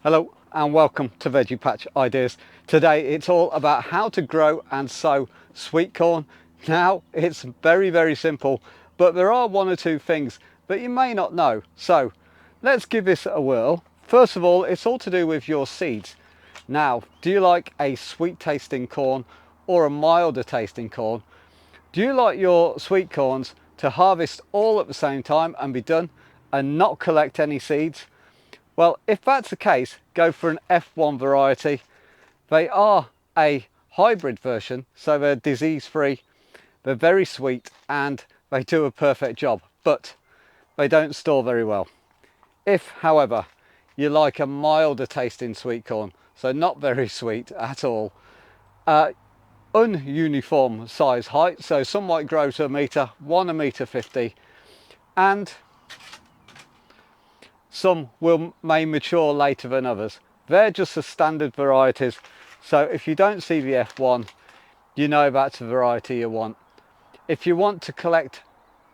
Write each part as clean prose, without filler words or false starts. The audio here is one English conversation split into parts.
Hello and welcome to Veggie Patch Ideas. Today it's all about how to grow and sow sweet corn. Now it's very simple, but there are one or two things that you may not know. So let's give this a whirl. First of all, it's all to do with your seeds. Now, do you like a sweet tasting corn or a milder tasting corn? Do you like your sweet corns to harvest all at the same time and be done and not collect any seeds? Well, if that's the case, go for an F1 variety. They are a hybrid version, so they're disease-free, they're very sweet, and they do a perfect job, but they don't store very well. If, however, you like a milder tasting sweet corn, so not very sweet at all, ununiform size height, so some might grow to 1 metre, one 1.50 m, and some may mature later than others. They're just the standard varieties, so if you don't see the F1, you know that's the variety you want. If you want to collect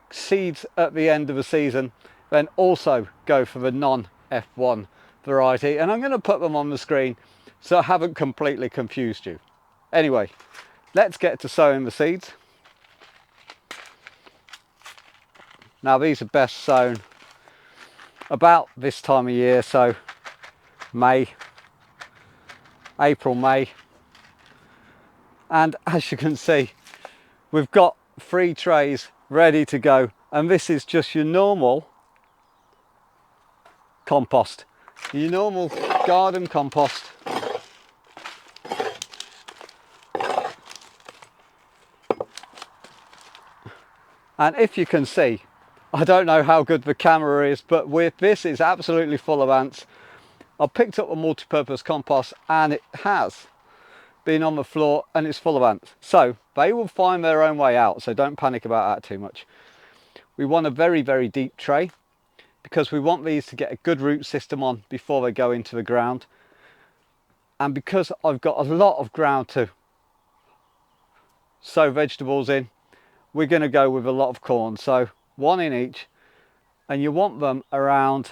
seeds at the end of the season, then also go for the non-F1 variety, and I'm going to put them on the screen so I haven't completely confused you. Anyway, let's get to sowing the seeds. Now these are best sown about this time of year, so April, May. And as you can see, we've got 3 trays ready to go, and this is just your normal compost, your normal garden compost. And if you can see, I don't know how good the camera is, but this is absolutely full of ants. I picked up a multi-purpose compost and it has been on the floor and it's full of ants. So they will find their own way out, so don't panic about that too much. We want a very deep tray because we want these to get a good root system on before they go into the ground. And because I've got a lot of ground to sow vegetables in, we're going to go with a lot of corn, so 1 in each, and you want them around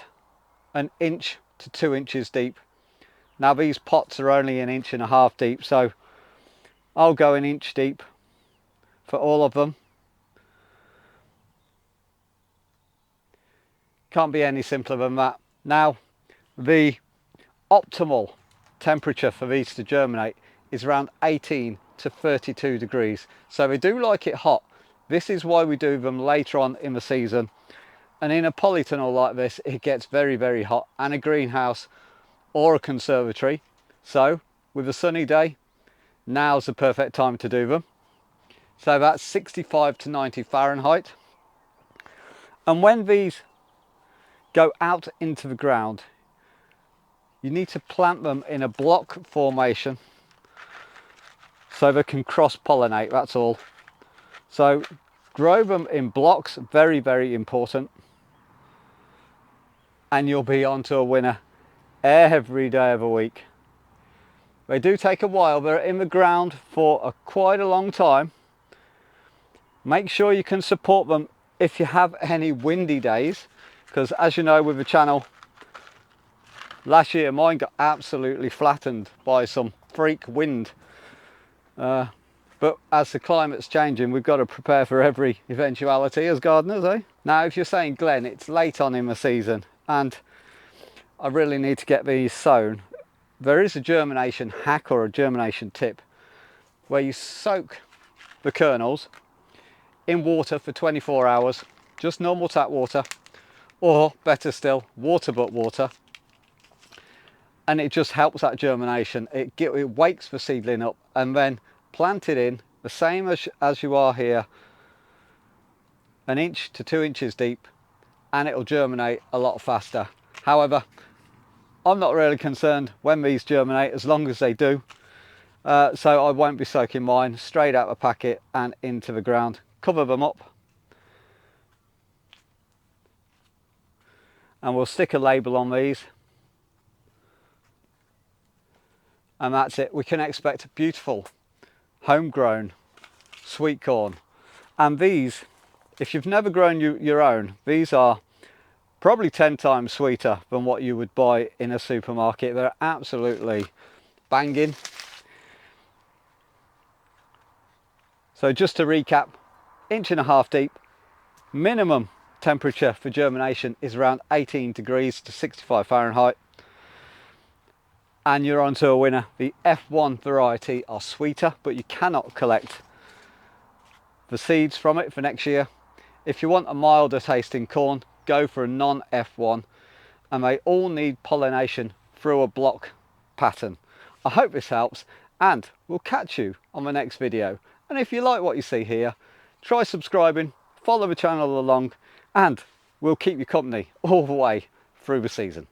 1 inch to 2 inches deep. Now these pots are only 1.5 inches deep, so I'll go 1 inch deep for all of them. Can't be any simpler than that. Now the optimal temperature for these to germinate is around 18 to 32 degrees, so they do like it hot. This is why we do them later on in the season, and in a polytunnel like this it gets very hot, and a greenhouse or a conservatory. So with a sunny day, now's the perfect time to do them. So that's 65 to 90 Fahrenheit. And when these go out into the ground, you need to plant them in a block formation so they can cross-pollinate, that's all. So grow them in blocks, very important, and you'll be onto a winner every day of the week. They do take a while, they're in the ground for quite a long time. Make sure you can support them if you have any windy days, because as you know with the channel, last year mine got absolutely flattened by some freak wind. But as the climate's changing, we've got to prepare for every eventuality as gardeners, eh? Now, if you're saying, Glenn, it's late on in the season and I really need to get these sown, there is a germination hack or a germination tip where you soak the kernels in water for 24 hours, just normal tap water, or better still, water but water. And it just helps that germination. It wakes the seedling up, and then plant it in the same as you are here, 1 inch to 2 inches deep, and it'll germinate a lot faster. However, I'm not really concerned when these germinate as long as they do, so I won't be soaking mine straight out the packet and into the ground. Cover them up and we'll stick a label on these, and that's it. We can expect beautiful homegrown sweet corn. And these, if you've never grown your own, these are probably 10 times sweeter than what you would buy in a supermarket. They're absolutely banging. So just to recap, 1.5 inch deep, minimum temperature for germination is around 18 degrees to 65 Fahrenheit. And you're onto a winner. The F1 variety are sweeter, but you cannot collect the seeds from it for next year. If you want a milder tasting corn, go for a non-F1, and they all need pollination through a block pattern. I hope this helps, and we'll catch you on the next video. And if you like what you see here, try subscribing, follow the channel along, and we'll keep you company all the way through the season.